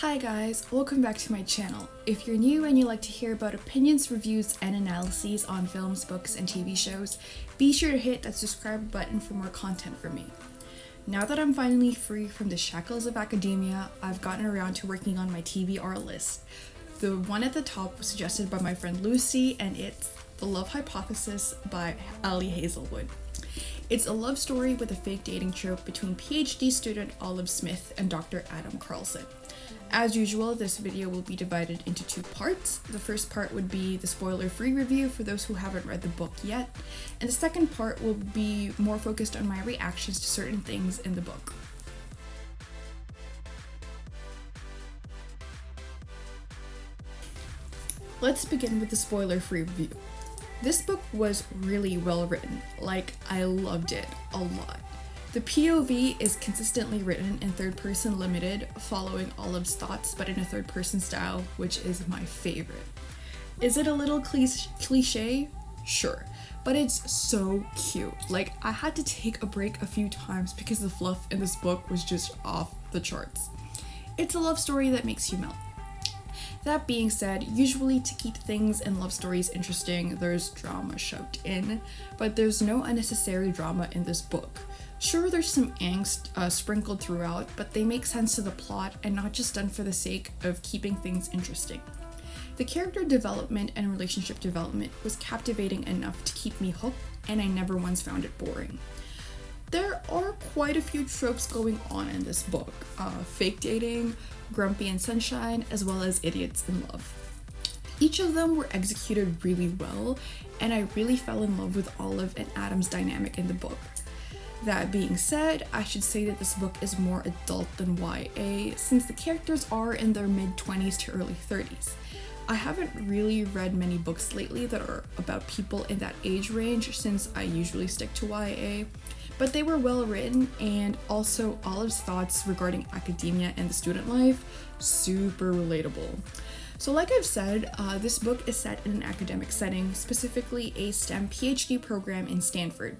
Hi guys, welcome back to my channel. If you're new and you like to hear about opinions, reviews, and analyses on films, books, and TV shows, be sure to hit that subscribe button for more content from me. Now that I'm finally free from the shackles of academia, I've gotten around to working on my TBR list. The one at the top was suggested by my friend Lucy, and it's The Love Hypothesis by Ali Hazelwood. It's a love story with a fake dating trope between PhD student Olive Smith and Dr. Adam Carlson. As usual, this video will be divided into two parts. The first part would be the spoiler-free review for those who haven't read the book yet, and the second part will be more focused on my reactions to certain things in the book. Let's begin with the spoiler-free review. This book was really well written, I loved it a lot. The POV is consistently written in third person limited, following Olive's thoughts but in a third person style, which is my favorite. Is it a little cliche? Sure, but it's so cute. I had to take a break a few times because the fluff in this book was just off the charts. It's a love story that makes you melt. That being said, usually to keep things and love stories interesting, there's drama shoved in, but there's no unnecessary drama in this book. Sure, there's some angst sprinkled throughout, but they make sense to the plot and not just done for the sake of keeping things interesting. The character development and relationship development was captivating enough to keep me hooked, and I never once found it boring. There are quite a few tropes going on in this book. Fake dating, grumpy and sunshine, as well as idiots in love. Each of them were executed really well, and I really fell in love with Olive and Adam's dynamic in the book. That being said, I should say that this book is more adult than YA, since the characters are in their mid-20s to early 30s. I haven't really read many books lately that are about people in that age range, since I usually stick to YA, but they were well written, and also Olive's thoughts regarding academia and the student life, super relatable. So like I've said, this book is set in an academic setting, specifically a STEM PhD program in Stanford.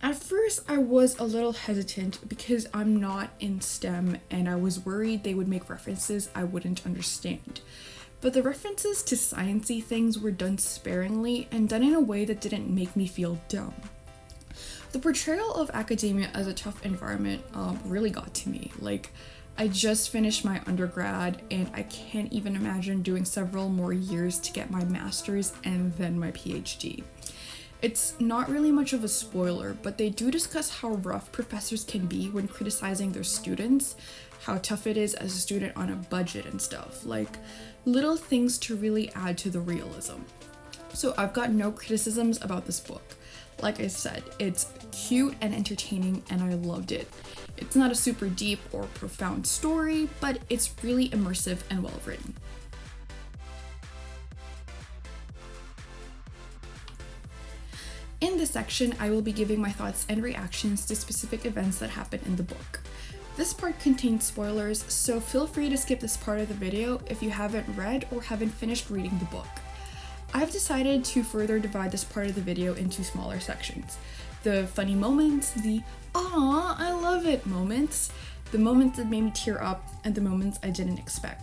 At first, I was a little hesitant because I'm not in STEM and I was worried they would make references I wouldn't understand. But the references to sciencey things were done sparingly and done in a way that didn't make me feel dumb. The portrayal of academia as a tough environment really got to me. I just finished my undergrad and I can't even imagine doing several more years to get my master's and then my PhD. It's not really much of a spoiler, but they do discuss how rough professors can be when criticizing their students, how tough it is as a student on a budget and stuff, little things to really add to the realism. So I've got no criticisms about this book. Like I said, it's cute and entertaining and I loved it. It's not a super deep or profound story, but it's really immersive and well written. In this section, I will be giving my thoughts and reactions to specific events that happen in the book. This part contains spoilers, so feel free to skip this part of the video if you haven't read or haven't finished reading the book. I've decided to further divide this part of the video into smaller sections. The funny moments, the "aww, I love it" moments, the moments that made me tear up, and the moments I didn't expect.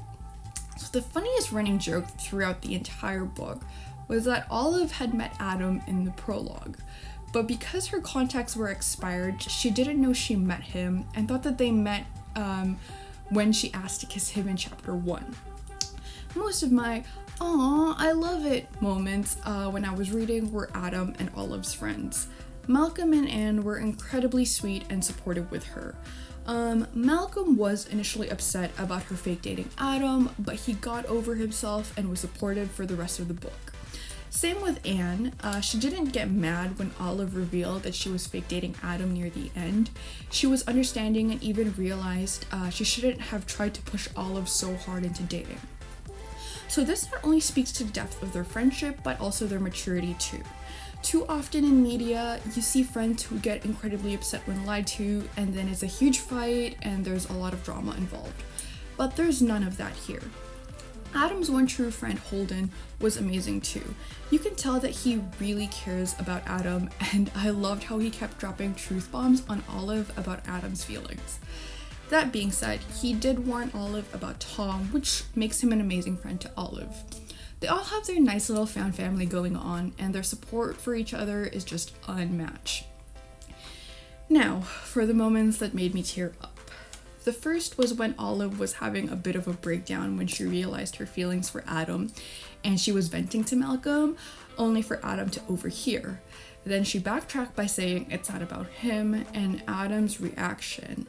So the funniest running joke throughout the entire book was that Olive had met Adam in the prologue, but because her contacts were expired, she didn't know she met him and thought that they met when she asked to kiss him in chapter 1. Most of my "aww, I love it" moments when I was reading were Adam and Olive's friends. Malcolm and Anne were incredibly sweet and supportive with her. Malcolm was initially upset about her fake dating Adam, but he got over himself and was supportive for the rest of the book. Same with Anne. She didn't get mad when Olive revealed that she was fake dating Adam near the end. She was understanding and even realized she shouldn't have tried to push Olive so hard into dating. So this not only speaks to the depth of their friendship, but also their maturity too. Too often in media, you see friends who get incredibly upset when lied to, and then it's a huge fight and there's a lot of drama involved. But there's none of that here. Adam's one true friend, Holden, was amazing too. You can tell that he really cares about Adam, and I loved how he kept dropping truth bombs on Olive about Adam's feelings. That being said, he did warn Olive about Tom, which makes him an amazing friend to Olive. They all have their nice little fan family going on, and their support for each other is just unmatched. Now, for the moments that made me tear up. The first was when Olive was having a bit of a breakdown when she realized her feelings for Adam, and she was venting to Malcolm, only for Adam to overhear. Then she backtracked by saying it's not about him, and Adam's reaction.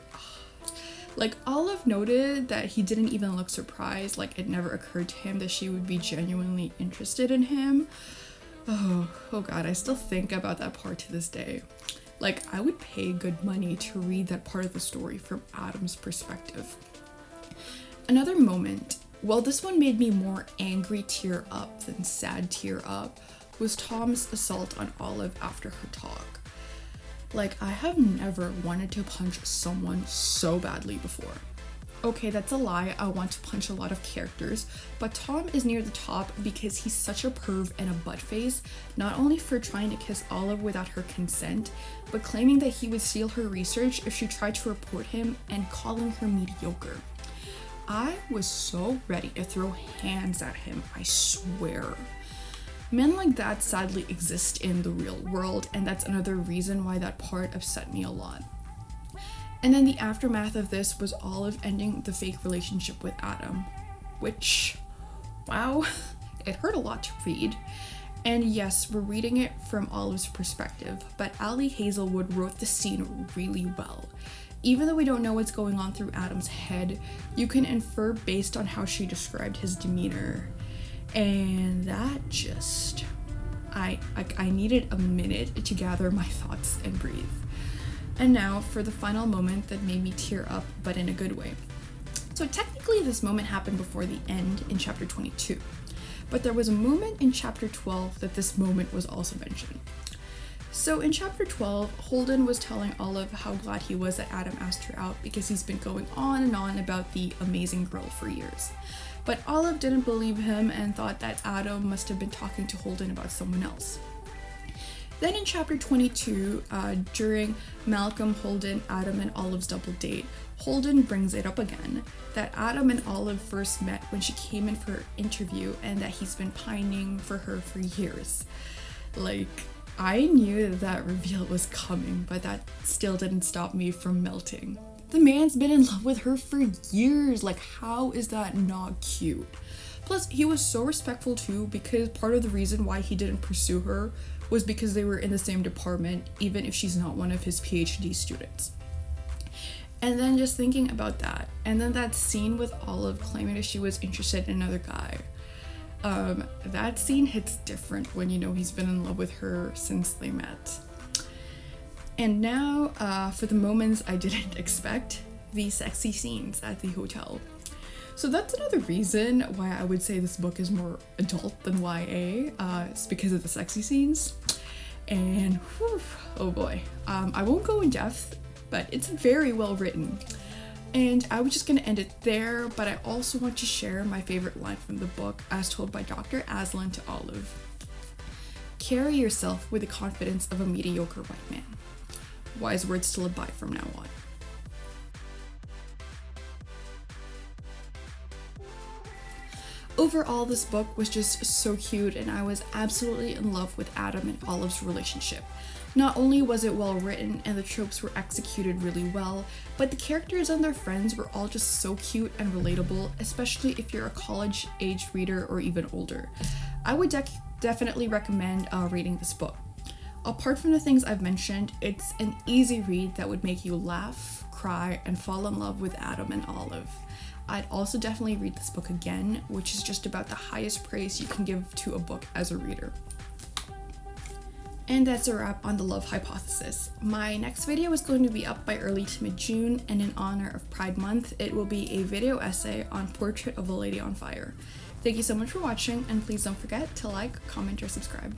Like, Olive noted that he didn't even look surprised, like it never occurred to him that she would be genuinely interested in him. Oh god, I still think about that part to this day. Like, I would pay good money to read that part of the story from Adam's perspective. Another moment, well, this one made me more angry tear up than sad tear up, was Tom's assault on Olive after her talk. Like, I have never wanted to punch someone so badly before. Okay, that's a lie, I want to punch a lot of characters, but Tom is near the top because he's such a perv and a buttface, not only for trying to kiss Olive without her consent, but claiming that he would steal her research if she tried to report him and calling her mediocre. I was so ready to throw hands at him, I swear. Men like that sadly exist in the real world, and that's another reason why that part upset me a lot. And then the aftermath of this was Olive ending the fake relationship with Adam, which, wow, it hurt a lot to read. And yes, we're reading it from Olive's perspective, but Ali Hazelwood wrote the scene really well. Even though we don't know what's going on through Adam's head, you can infer based on how she described his demeanor. And that just, I needed a minute to gather my thoughts and breathe. And now for the final moment that made me tear up, but in a good way. So technically this moment happened before the end in chapter 22, but there was a moment in chapter 12 that this moment was also mentioned. So in chapter 12, Holden was telling Olive how glad he was that Adam asked her out because he's been going on and on about the amazing girl for years. But Olive didn't believe him and thought that Adam must have been talking to Holden about someone else. Then in chapter 22, during Malcolm, Holden, Adam, and Olive's double date, Holden brings it up again, that Adam and Olive first met when she came in for her interview and that he's been pining for her for years. Like, I knew that reveal was coming, but that still didn't stop me from melting. The man's been in love with her for years, like how is that not cute? Plus, he was so respectful too, because part of the reason why he didn't pursue her was because they were in the same department, even if she's not one of his PhD students. And then just thinking about that, and then that scene with Olive claiming that she was interested in another guy. That scene hits different when you know he's been in love with her since they met. And now, for the moments I didn't expect, the sexy scenes at the hotel. So that's another reason why I would say this book is more adult than YA. It's because of the sexy scenes. And whew, oh boy, I won't go in depth, but it's very well written. And I was just gonna end it there, but I also want to share my favorite line from the book as told by Dr. Aslan to Olive. Carry yourself with the confidence of a mediocre white man. Wise words to live by from now on. Overall, this book was just so cute and I was absolutely in love with Adam and Olive's relationship. Not only was it well written and the tropes were executed really well, but the characters and their friends were all just so cute and relatable, especially if you're a college-age reader or even older. I would definitely recommend reading this book. Apart from the things I've mentioned, it's an easy read that would make you laugh, cry, and fall in love with Adam and Olive. I'd also definitely read this book again, which is just about the highest praise you can give to a book as a reader. And that's a wrap on The Love Hypothesis. My next video is going to be up by early to mid-June, and in honor of Pride Month, it will be a video essay on Portrait of a Lady on Fire. Thank you so much for watching, and please don't forget to like, comment, or subscribe.